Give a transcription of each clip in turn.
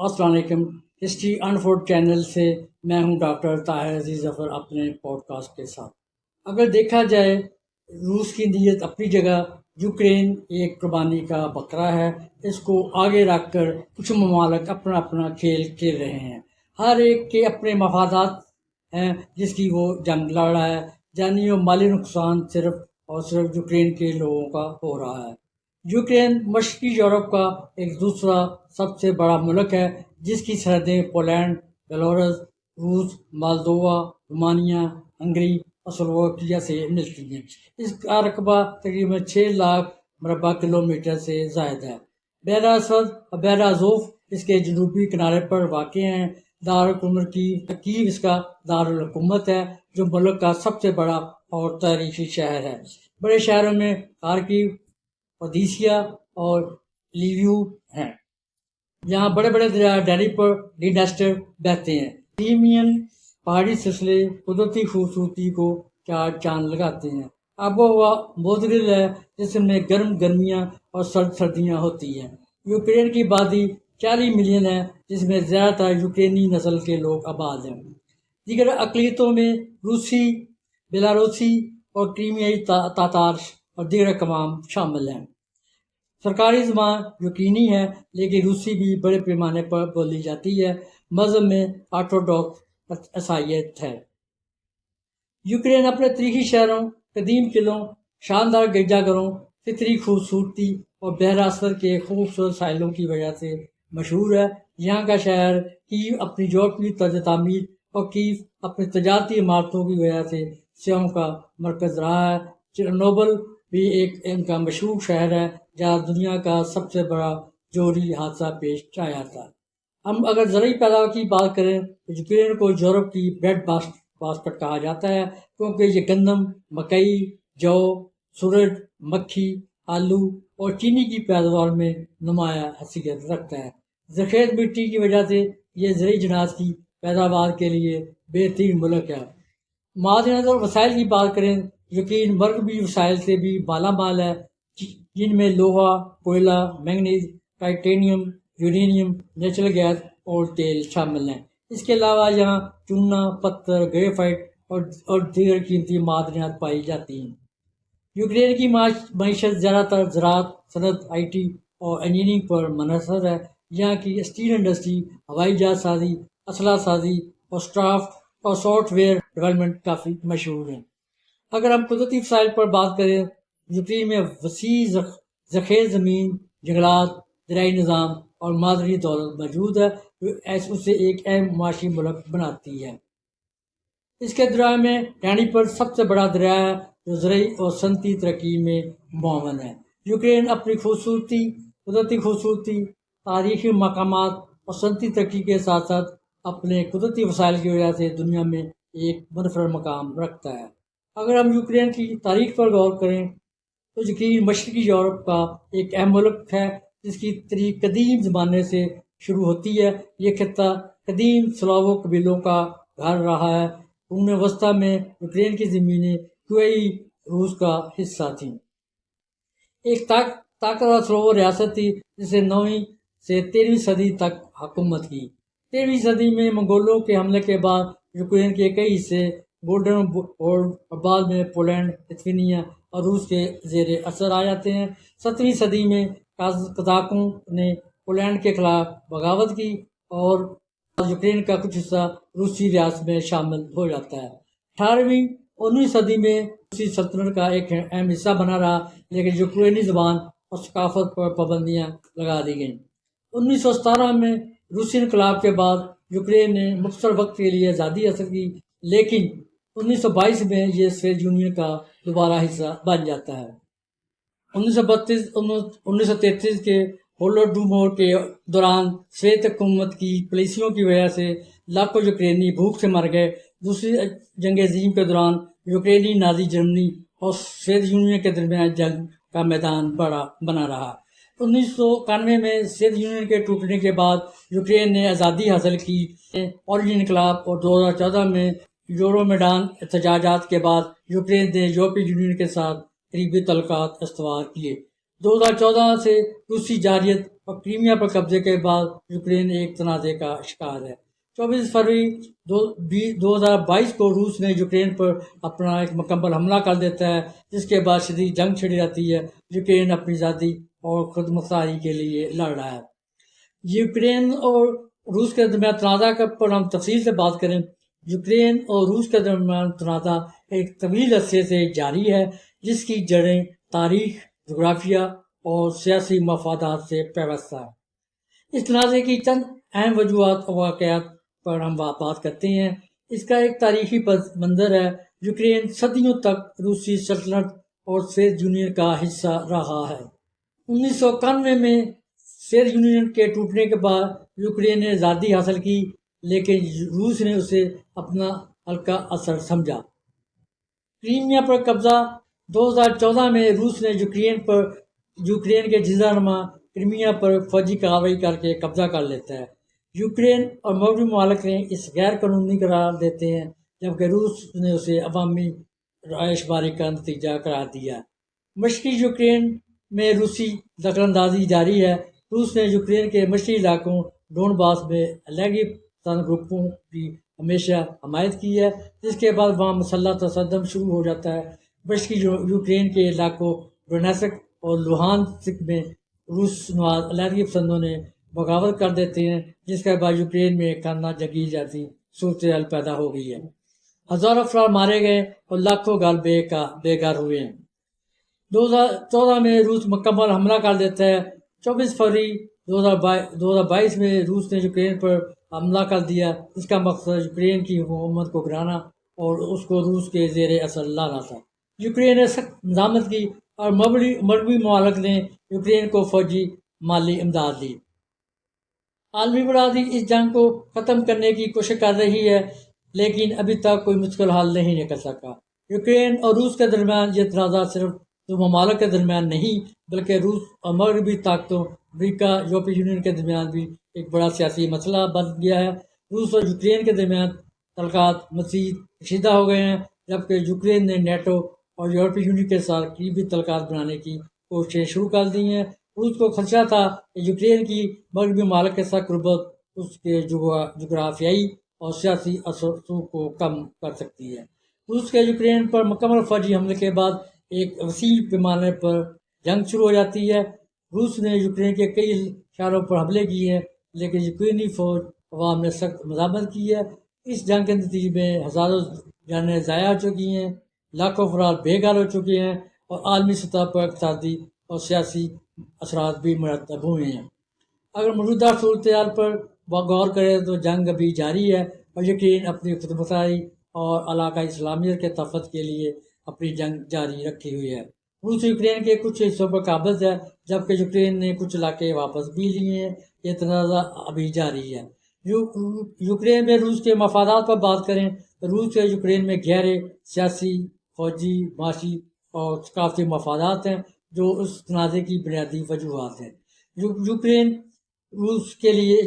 السلام علیکم۔ History انفورڈ channel سے میں ہوں ڈاکٹر طاہر عزیز ظفر اپنے پوڈ کاسٹ کے ساتھ۔ اگر دیکھا جائے روس کی نیت اپنی جگہ، یوکرین ایک قربانی کا بکرا ہے۔ اس کو آگے رکھ کر کچھ ممالک اپنا اپنا کھیل کھیل رہے ہیں۔ ہر ایک کے اپنے مفادات ہیں جس کی وہ جنگ لڑ رہا ہے، یعنی وہ مالی نقصان صرف اور صرف یوکرین کے لوگوں کا ہو رہا ہے۔ یوکرین مشرقی یورپ کا ایک دوسرا سب سے بڑا ملک ہے، جس کی سرحدیں پولینڈ، بیلاروس، روس، مالدووا، رومانیہ، ہنگری اور سلوواکیہ سے ملتی ہیں۔ اس کا رقبہ تقریباً 6 لاکھ مربع کلومیٹر سے زائد ہے۔ بحر اسود اور بحر ازوف اس کے جنوبی کنارے پر واقع ہیں۔ دارالحکومت کیو اس کا دارالحکومت ہے، جو ملک کا سب سے بڑا اور تاریخی شہر ہے۔ بڑے شہروں میں خارکیو، اودیسیا اور لیویو ہیں۔ یہاں بڑے بڑے دریا ڈنیسٹر بہتے ہیں۔ کریمین پہاڑی سلسلے قدرتی خوبصورتی کو چار چاند لگاتے ہیں۔ آب و ہوا معتدل ہے، جس میں گرم گرمیاں اور سرد سردیاں ہوتی ہیں۔ یوکرین کی آبادی 40 ملین ہے، جس میں زیادہ تر یوکرینی نسل کے لوگ آباد ہیں۔ دیگر اقلیتوں میں روسی، بیلاروسی اور کریمیائی تاتار اور دیگر اقوام شامل ہیں۔ سرکاری زبان یوکرینی ہے، لیکن روسی بھی بڑے پیمانے پر بولی جاتی ہے۔ مذہب میں آرتھوڈاکس عیسائیت ہے۔ یوکرین اپنے تاریخی شہروں، قدیم قلعوں، شاندار گرجا گھروں، فطری خوبصورتی اور بحر اسود کے خوبصورت ساحلوں کی وجہ سے مشہور ہے۔ یہاں کا شہر کیو اپنی یورپی طرز تعمیر اور کیو اپنی تجارتی عمارتوں کی وجہ سے سیاحوں کا مرکز رہا ہے۔ چیرنوبل بھی ایک ان کا مشہور شہر ہے، جہاں دنیا کا سب سے بڑا جوہری حادثہ پیش آیا تھا۔ ہم اگر زرعی پیداوار کی بات کریں تو یوکرین کو یورپ کی بریڈ باسکٹ کہا جاتا ہے، کیونکہ یہ گندم، مکئی، جو، سورج، مکھی، آلو اور چینی کی پیداوار میں نمایاں حیثیت رکھتا ہے۔ زرخیز مٹی کی وجہ سے یہ زرعی جناس کی پیداوار کے لیے بہترین ملک ہے۔ معدنیات اور وسائل کی بات کریں، یوکرین مغربی وسائل سے بھی مالا مال ہے، جن میں لوہا، کوئلہ، manganese, titanium, uranium, natural gas اور تیل شامل ہیں۔ اس کے علاوہ یہاں چونا، پتھر، گریفائٹ اور دیگر قیمتی معدنیات پائی جاتی ہیں۔ یوکرین کی معیشت زیادہ تر زراعت، صنعت، آئی ٹی اور انجینئرنگ پر منحصر ہے۔ یہاں کی اسٹیل انڈسٹری، ہوائی جہاز سازی، اسلحہ سازی اور سافٹ ویئر ڈیولپمنٹ کافی مشہور ہیں۔ اگر ہم قدرتی وسائل پر بات کریں، یوکرین میں وسیع ذخیر زمین، جنگلات، دریائی نظام اور معدنی دولت موجود ہے، جو اسے ایک اہم معاشی ملک بناتی ہے۔ اس کے دریاؤں میں ڈنیپر سب سے بڑا دریا ہے، جو زرعی اور صنعتی ترقی میں معاون ہے۔ یوکرین اپنی قدرتی خوبصورتی، تاریخی مقامات اور صنعتی ترقی کے ساتھ ساتھ اپنے قدرتی وسائل کی وجہ سے دنیا میں ایک منفرد مقام رکھتا ہے۔ اگر ہم یوکرین کی تاریخ پر غور کریں تو یوکرین مشرقی یورپ کا ایک اہم ملک ہے، جس کی تاریخ قدیم زمانے سے شروع ہوتی ہے۔ یہ خطہ قدیم سلاوو قبیلوں کا گھر رہا ہے۔ قرون وسطیٰ میں یوکرین کی زمینیں کوئی روس کا حصہ تھیں۔ ایک طاقتور سلوو ریاست تھی، جس نے 9ویں سے 13ویں صدی تک حکومت کی۔ 13ویں صدی میں منگولوں کے حملے کے بعد یوکرین کے کئی حصے گولڈن ہورڈ اور بعد میں پولینڈ، لتھوینیا اور روس کے زیر اثر آ جاتے ہیں۔ 7ویں صدی میں قزاقوں نے پولینڈ کے خلاف بغاوت کی اور یوکرین کا کچھ حصہ روسی ریاست میں شامل ہو جاتا ہے۔ 18ویں 19ویں صدی میں روسی سلطنت کا ایک اہم حصہ بنا رہا، لیکن یوکرینی زبان اور ثقافت پر پابندیاں لگا دی گئیں۔ 1917 میں روسی انقلاب کے بعد یوکرین نے مختصر وقت کے لیے آزادی حاصل کی، لیکن 1922 میں یہ سوویت یونین کا دوبارہ حصہ بن جاتا ہے۔ 1933 کے ہولوڈومور کے دوران سوویت حکومت کی پالیسیوں کی وجہ سے لاکھوں یوکرینی بھوک سے مر گئے۔ دوسری جنگ عظیم کے دوران یوکرینی نازی جرمنی اور سوویت یونین کے درمیان جنگ کا میدان بنا رہا۔ 1991 میں سوویت یونین کے ٹوٹنے کے بعد یوکرین نے آزادی حاصل کی اورنج انقلاب اور 2014 میں یورو میدان احتجاجات کے بعد یوکرین نے یورپی یونین کے ساتھ قریبی تعلقات استوار کیے۔ 2014 سے روسی جارحیت اور کرائمیا پر قبضے کے بعد یوکرین ایک تنازع کا شکار ہے۔ 24 فروری 2022 کو روس نے یوکرین پر اپنا ایک مکمل حملہ کر دیتا ہے، جس کے بعد شدید جنگ چھڑ جاتی ہے۔ یوکرین اپنی آزادی اور خود مختاری کے لیے لڑ رہا ہے۔ یوکرین اور روس کے درمیان تنازع پر ہم تفصیل سے بات کریں۔ یوکرین اور روس کے درمیان تنازع ایک طویل عرصے سے جاری ہے، جس کی جڑیں تاریخ، جغرافیہ اور سیاسی مفادات سے پیوستہ ہے۔ اس تنازع کی چند اہم وجوہات اور واقعات پر ہم بات کرتے ہیں۔ اس کا ایک تاریخی پس منظر ہے۔ یوکرین صدیوں تک روسی سلطنت اور سوویت یونین کا حصہ رہا ہے۔ 1991 میں سوویت یونین کے ٹوٹنے کے بعد یوکرین نے آزادی حاصل کی، لیکن روس نے اسے اپنا ہلکا اثر سمجھا۔ کرائمیا پر قبضہ 2014 میں روس نے یوکرین کے جزیرہ نما کرائمیا پر فوجی کارروائی کر کے قبضہ کر لیتا ہے۔ یوکرین اور مغربی ممالک نے اس غیر قانونی قرار دیتے ہیں، جبکہ روس نے اسے عوامی رائے شماری کا نتیجہ قرار دیا۔ مشرقی یوکرین میں روسی دخل اندازی جاری ہے۔ روس نے یوکرین کے مشرقی علاقوں ڈونباس میں علیحدگی پسند گروپوں کی ہمیشہ حمایت کی ہے، جس کے بعد وہاں مسلح تصدم شروع ہو جاتا ہے۔ مشرقی یوکرین کے علاقوں ڈونیٹسک اور لوہانسک میں روس نواز علیحدگی پسندوں نے بغاوت کر دیتے ہیں، جس کے بعد یوکرین میں خانہ جنگی جیسی صورتحال پیدا ہو گئی ہے۔ ہزاروں افراد مارے گئے اور لاکھوں گھر بے گھر ہوئے ہیں۔ 2014 میں روس مکمل حملہ کر دیتا ہے۔ 24 فروری 2022 میں روس نے یوکرین پر حملہ کر دیا۔ اس کا مقصد یوکرین کی حکومت کو گرانا اور اس کو روس کے زیر اثر لانا تھا۔ یوکرین نے سخت مزاحمت کی اور مغربی ممالک نے یوکرین کو فوجی مالی امداد دی۔ عالمی برادری اس جنگ کو ختم کرنے کی کوشش کر رہی ہے، لیکن ابھی تک کوئی مشکل حل نہیں نکل سکا۔ یوکرین اور روس کے درمیان یہ تنازع صرف دو ممالک کے درمیان نہیں، بلکہ روس اور مغربی طاقتوں، امریکہ، یورپی یونین کے درمیان بھی ایک بڑا سیاسی مسئلہ بن گیا ہے۔ روس اور یوکرین کے درمیان تعلقات مزید کشیدہ ہو گئے ہیں، جبکہ یوکرین نے نیٹو اور یورپی یونین کے ساتھ قریبی تعلقات بنانے کی کوششیں شروع کر دی ہیں۔ روس کو خدشہ تھا کہ یوکرین کی مغربی ممالک کے ساتھ قربت اس کے جغرافیائی اور سیاسی اثرات کو کم کر سکتی ہے۔ روس کے یوکرین پر مکمل فوجی حملے کے بعد ایک وسیع پیمانے پر جنگ شروع ہو جاتی ہے۔ روس نے یوکرین کے کئی شہروں پر حملے کیے ہیں، لیکن یوکرینی فوج عوام نے سخت مزاحمت کی ہے۔ اس جنگ کے نتیجے میں ہزاروں جانیں ضائع ہو چکی ہیں، لاکھوں افراد بے گھر ہو چکے ہیں اور عالمی سطح پر اقتصادی اور سیاسی اثرات بھی مرتب ہوئے ہیں۔ اگر موجودہ صورتحال پر غور کریں تو جنگ ابھی جاری ہے اور یوکرین اپنی خود مختاری اور علاقائی اسلامیت کے تحفظ کے لیے اپنی جنگ جاری رکھی ہوئی ہے۔ روس یوکرین کے کچھ حصوں پر قابض ہے، جبکہ یوکرین نے کچھ علاقے واپس بھی لیے ہیں۔ یہ تنازع ابھی جاری ہے۔ یوکرین میں روس کے مفادات پر بات کریں تو روس کے یوکرین میں گہرے سیاسی، فوجی، معاشی اور ثقافتی مفادات ہیں، جو اس تنازع کی بنیادی وجوہات ہیں۔ یوکرین روس کے لیے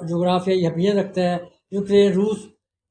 جغرافیائی اہمیت رکھتا ہے۔ یوکرین روس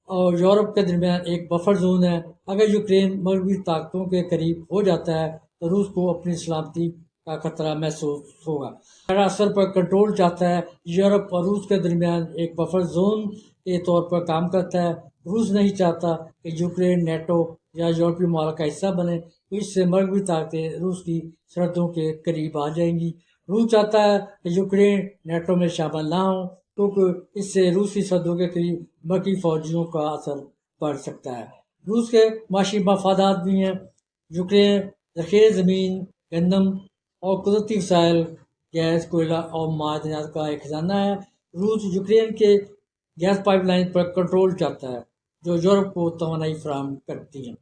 اور یورپ کے درمیان ایک بفر زون ہے۔ اگر یوکرین مغربی طاقتوں کے قریب ہو جاتا ہے تو روس کو اپنی سلامتی کا خطرہ محسوس ہوگا۔ اگر اثر پر کنٹرول چاہتا ہے، یورپ اور روس کے درمیان ایک بفر زون کے طور پر کام کرتا ہے۔ روس نہیں چاہتا کہ یوکرین نیٹو یا یورپی ممالک کا حصہ بنے، تو اس سے مغربی طاقتیں روس کی سرحدوں کے قریب آ جائیں گی۔ روس چاہتا ہے کہ یوکرین نیٹو میں شامل نہ ہو، کیونکہ اس سے روسی سرحدوں کے قریب باقی فوجیوں کا اثر بڑھ سکتا ہے۔ روس کے معاشی مفادات بھی ہیں۔ یوکرین ذخیرہ زمین، گندم اور قدرتی وسائل، گیس، کوئلہ اور معدنیات کا ایک خزانہ ہے۔ روس یوکرین کے گیس پائپ لائن پر کنٹرول چاہتا ہے، جو یورپ کو توانائی فراہم کرتی ہیں۔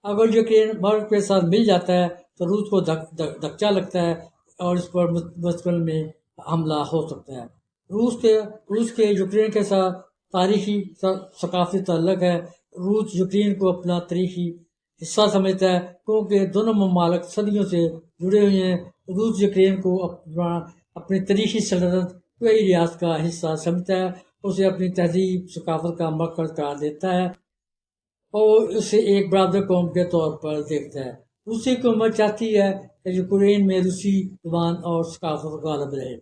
اگر یوکرین مغرب کے ساتھ مل جاتا ہے تو روس کو دھچکا لگتا ہے اور اس پر مستقبل میں حملہ ہو سکتا ہے۔ روس کے یوکرین کے ساتھ تاریخی ثقافتی تعلق ہے۔ روس یوکرین کو اپنا تاریخی حصہ سمجھتا ہے، کیونکہ دونوں ممالک صدیوں سے جڑے ہوئے ہیں۔ روس یوکرین کو اپنی تاریخی سلطنت کوئی ریاست کا حصہ سمجھتا ہے، اسے اپنی تہذیب، ثقافت کا مرکز قرار دیتا ہے اور اسے ایک برادر قوم کے طور پر دیکھتا ہے۔ روسی حکومت چاہتی ہے کہ یوکرین میں روسی زبان اور ثقافت غالب رہے۔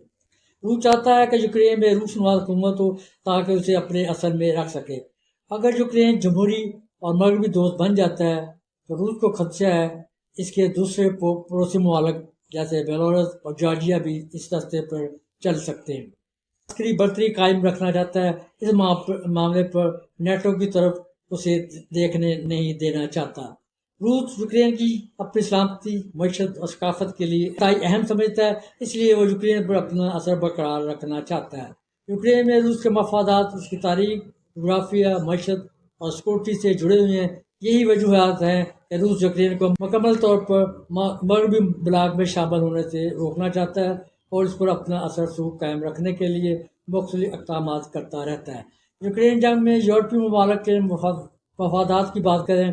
روس چاہتا ہے کہ یوکرین میں روس نواز حکومت ہو تاکہ اسے اپنے اثر میں رکھ سکے۔ اگر یوکرین جمہوری اور مغربی دوست بن جاتا ہے تو روس کو خدشہ ہے اس کے دوسرے پڑوسی ممالک جیسے بیلاروس اور جارجیا بھی اس راستے پر چل سکتے ہیں۔ عسکری برتری قائم رکھنا چاہتا ہے، اس معاملے پر نیٹو کی طرف اسے دیکھنے نہیں دینا چاہتا۔ روس یوکرین کی اپنی سلامتی، معیشت اور ثقافت کے لیے انتہائی اہم سمجھتا ہے، اس لیے وہ یوکرین پر اپنا اثر برقرار رکھنا چاہتا ہے۔ یوکرین میں روس کے مفادات اس کی تاریخ، جغرافیہ، معیشت اور سیکورٹی سے جڑے ہوئے ہیں۔ یہی وجوہات ہیں کہ روس یوکرین کو مکمل طور پر مغربی بلاک میں شامل ہونے سے روکنا چاہتا ہے اور اس پر اپنا اثر رسوخ قائم رکھنے کے لیے مختلف اقدامات کرتا رہتا ہے۔ یوکرین جنگ میں یورپی ممالک کے مفادات کی بات کریں،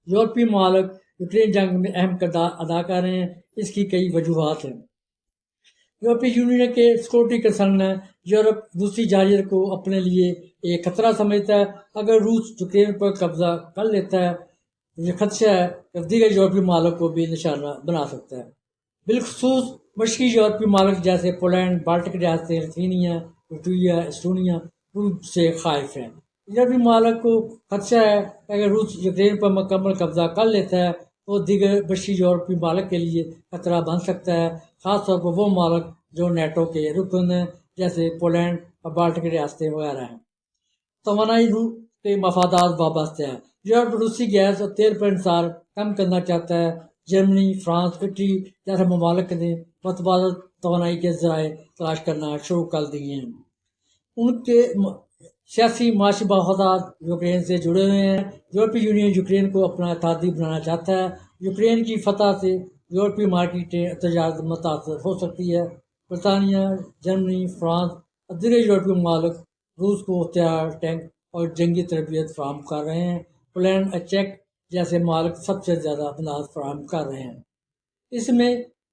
یورپی ممالک یوکرین جنگ میں اہم کردار ادا کر رہے ہیں۔ اس کی کئی وجوہات ہیں۔ یورپی یونین کے سیکورٹی کنسرن ہے۔ یورپ روسی جارحیت کو اپنے لیے ایک خطرہ سمجھتا ہے۔ اگر روس یوکرین پر قبضہ کر لیتا ہے تو یہ خدشہ ہے کہ دیگر یورپی ممالک کو بھی نشانہ بنا سکتا ہے۔ بالخصوص مشرقی یورپی ممالک جیسے پولینڈ، بالٹک ریاستیں، لتھوینیا، لٹویا، ایسٹونیا روس سے خائف ہیں۔ یورپی ممالک کو خدشہ ہے کہ اگر روس یوکرین پر مکمل قبضہ کر لیتا ہے تو دیگر مشرقی یورپی ممالک کے لیے خطرہ بن سکتا ہے، خاص طور پر وہ ممالک جو نیٹو کے رکن ہیں جیسے پولینڈ اور بالٹک ریاستیں وغیرہ ہیں۔ توانائی روس کے مفادات وابستہ ہیں۔ یورپ روسی گیس اور تیل پر انحصار کم کرنا چاہتا ہے۔ جرمنی، فرانس، اٹلی جیسے ممالک نے متبادل توانائی کے ذرائع تلاش کرنا شروع کر دیے ہیں۔ ان کے سیاسی معاشی مفادات یوکرین سے جڑے ہوئے ہیں۔ یورپی یونین یوکرین کو اپنا اتحادی بنانا چاہتا ہے۔ یوکرین کی فتح سے یورپی مارکیٹیں تجارت متاثر ہو سکتی ہے۔ برطانیہ، جرمنی، فرانس اور دیگر یورپی ممالک روس کو ہتھیار، ٹینک اور جنگی تربیت فراہم کر رہے ہیں۔ پولینڈ اور چیک جیسے ممالک سب سے زیادہ امداد فراہم کر رہے ہیں۔ اس میں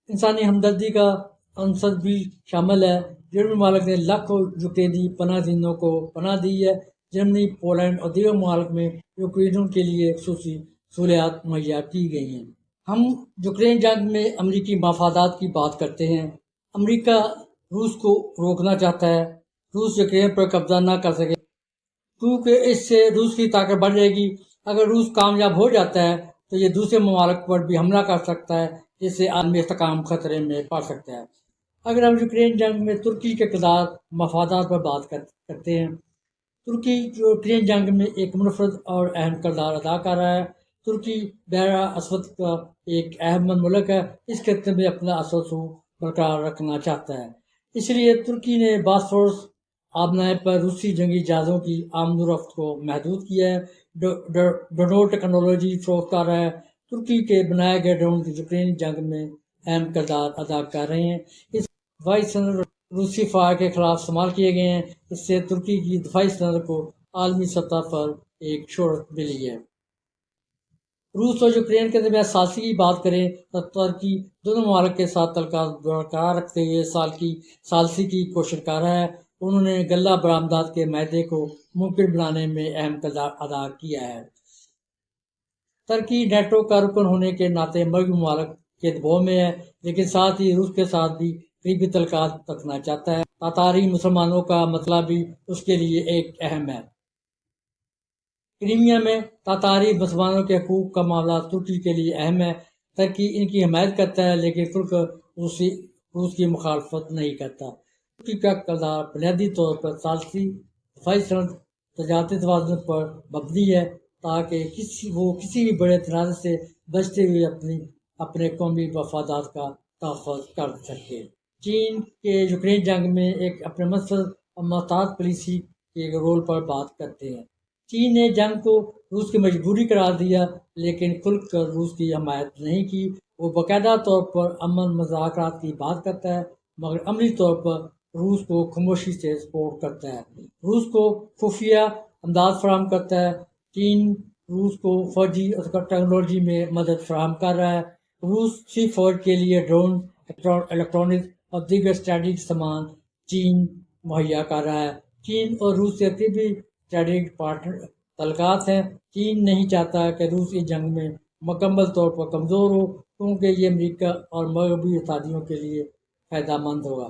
انسانی ہمدردی کا عنصر بھی شامل ہے۔ یورپی ممالک نے لاکھوں یوکرینی پناہ گزینوں کو پناہ دی ہے۔ جرمنی، پولینڈ اور دیگر ممالک میں یوکرینیوں کے لیے خصوصی سہولیات مہیا کی گئی ہیں۔ ہم یوکرین جنگ میں امریکی مفادات کی بات کرتے ہیں۔ امریکہ روس کو روکنا چاہتا ہے، روس یوکرین پر قبضہ نہ کر سکے، کیونکہ اس سے روس کی طاقت بڑھ جائے گی۔ اگر روس کامیاب ہو جاتا ہے تو یہ دوسرے ممالک پر بھی حملہ کر سکتا ہے، جس سے عالمی استحکام خطرے میں پڑ سکتا ہے۔ اگر ہم یوکرین جنگ میں ترکی کے کردار مفادات پر بات کرتے ہیں، ترکی یوکرین جنگ میں ایک منفرد اور اہم کردار ادا کر رہا ہے۔ ترکی بحر اسود کا ایک اہم ملک ہے، اس خطے میں اپنا اثر و رسوخ برقرار رکھنا چاہتا ہے۔ اس لیے ترکی نے باسفورس آبنائے پر روسی جنگی جہازوں کی آمد و رفت کو محدود کیا ہے، ڈرون ٹیکنالوجی فروخت کر رہا ہے۔ ترکی کے بنائے گئے ڈرون یوکرین جنگ میں اہم کردار ادا کر رہے ہیں۔ اس دفاعی صنعت روسی فائر کے خلاف استعمال کیے گئے ہیں، اس سے ترکی کی دفاعی صنعت کو عالمی سطح پر ایک شہرت ملی ہے۔ روس اور یوکرین کے درمیان ثالثی کی بات کریں تو ترکی دونوں ممالک کے ساتھ تعلقات برقرار رکھتے ہوئے ثالثی کی کوشش کر رہا ہے۔ انہوں نے غلہ برآمدات کے معاہدے کو ممکن بنانے میں اہم کردار ادا کیا ہے۔ ترکی نیٹو کا رکن ہونے کے ناطے مغربی ممالک کے دباؤ میں ہے، لیکن ساتھ ہی روس کے ساتھ بھی قریبی تعلقات رکھنا چاہتا ہے۔ تاتاری مسلمانوں کا مسئلہ بھی اس کے لیے ایک اہم ہے۔ کرائمیا میں تاتاری مسلمانوں کے حقوق کا معاملہ ترکی کے لیے اہم ہے۔ ترکی ان کی حمایت کرتا ہے لیکن کھل کر روس کی مخالفت نہیں کرتا۔ ترکی کا کردار بنیادی طور پر ثالثی، دفاعی صنعت، تجارتی توازن پر مبنی ہے تاکہ وہ کسی بھی بڑے تنازع سے بچتے ہوئے اپنے قومی مفادات کا تحفظ کر سکے۔ چین کے یوکرین جنگ میں ایک اپنے منفرد اور محتاط پالیسی کے رول پر بات کرتے ہیں۔ چین نے جنگ کو روس کی مجبوری قرار دیا لیکن کھل کر روس کی حمایت نہیں کی۔ وہ باقاعدہ طور پر امن مذاکرات کی بات کرتا ہے مگر عملی طور پر روس کو خاموشی سے سپورٹ کرتا ہے، روس کو خفیہ امداد فراہم کرتا ہے۔ چین روس کو فوجی اور ٹیکنالوجی میں مدد فراہم کر رہا ہے۔ روسی فوج کے لیے ڈرون، الیکٹرانکس اور دیگر اسٹریٹجک سامان چین مہیا کر رہا ہے۔ چین اور روس سے قریبی اسٹریٹجک تعلقات ہیں۔ چین نہیں چاہتا کہ روس اس جنگ میں مکمل طور پر کمزور ہو کیونکہ یہ امریکہ اور مغربی اتحادیوں کے لیے فائدہ مند ہوگا۔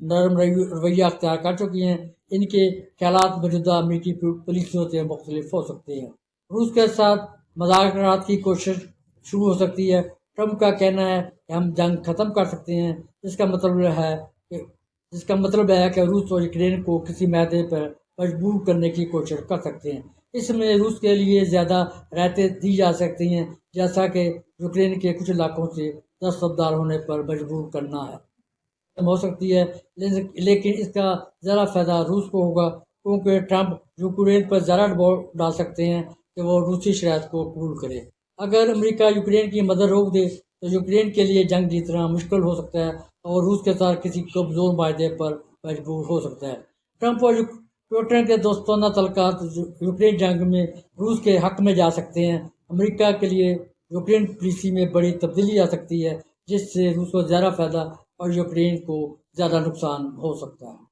نرم رویہ اختیار کر چکی ہیں، ان کے خیالات موجودہ امریکی پالیسیوں سے مختلف ہو سکتے ہیں۔ روس کے ساتھ مذاکرات کی کوشش شروع ہو سکتی ہے۔ ٹرمپ کا کہنا ہے کہ ہم جنگ ختم کر سکتے ہیں، جس کا مطلب ہے کہ روس اور یوکرین کو کسی معاہدے پر مجبور کرنے کی کوشش کر سکتے ہیں۔ اس میں روس کے لیے زیادہ رعایتیں دی جا سکتی ہیں، جیسا کہ یوکرین کے کچھ علاقوں سے دستبردار ہونے پر مجبور کرنا ہے ہو سکتی ہے، لیکن اس کا زیادہ فائدہ روس کو ہوگا، کیونکہ ٹرمپ یوکرین پر زیادہ دباؤ ڈال سکتے ہیں کہ وہ روسی شرائط کو قبول کرے۔ اگر امریکہ یوکرین کی مدد روک دے تو یوکرین کے لیے جنگ جیتنا مشکل ہو سکتا ہے اور روس کے ساتھ کسی کمزور معاہدے پر مجبور ہو سکتا ہے۔ ٹرمپ اور پوٹن کے دوستانہ تعلقات یوکرین جنگ میں روس کے حق میں جا سکتے ہیں۔ امریکہ کے لیے یوکرین پالیسی میں بڑی تبدیلی آ سکتی ہے، جس سے روس کو زیادہ فائدہ اور یوکرین کو زیادہ نقصان ہو سکتا ہے۔